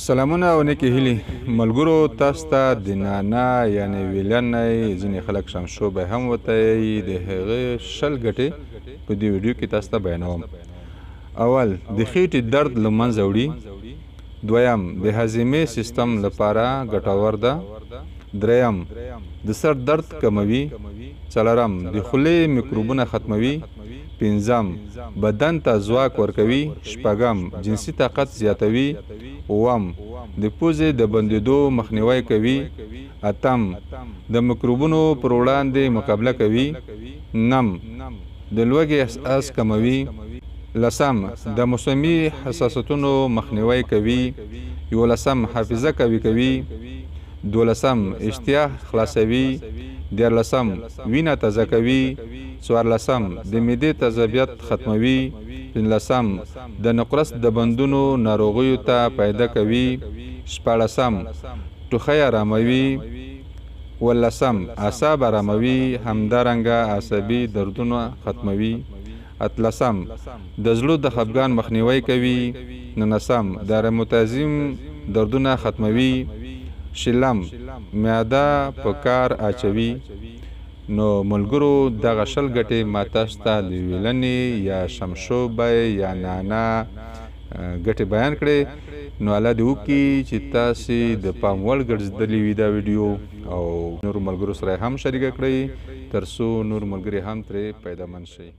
سلامونه او نیکې هیلې ملګرو، تاسو ته د نانا یعنې ویلن نه ځینې خلک شمشوبی هم ورته وایي، د هغې 20 ګټې په دې ویډیو کې تاسو ته بیانوم. اول، د خېټې درد له منځه وړي. دویم، د هاضمې سیستم لپاره ګټور ده. دریم، د سر درد کموي. څلورم، د خولې میکروبونه ختموي. پنځم، بدن ته ځواک ورکوي. شپږم، جنسي طاقت زیاتوي. اووم، د پوزې د بندېدو مخنیوی کوي. اتم، د میکروبونو پر وړاندې مقابله کوي. نم، د لوږې احساس کموي. لسم، د موسمي حساسیتونو مخنیوی کوي. یولسم، حافظه قوي کوي. دولسم، اشتها خلاصوي. دیارلسم، وینه تازه کوي. څوارلسم، د معدې تیزابیت ختموي. پنځلسم، د نقرس د بندونو ناروغیو ته پیدا کوي. شپاړسم، ټوخی آراموي. اوولسم، اعصاب آراموي، همدارنګه عصبي دردونه ختموي. اتلسم، د زړه د خفګان مخنیوی کوي. نولسم، د روماتیزم دردونه ختموي. شلم، معده په کار اچوي. نو ملګرو، دغه 20 ګټې ما تاسو ته د ویلنې یا شمشوبی یا نانا ګټې بیان کړې. نو الله دې وکړي چې تاسې د پام وړ ګرځېدلې وي دا ویډیو او نورو ملګرو سره هم شریکه کړئ، تر څو نور ملګري هم ترې پیدامند شي.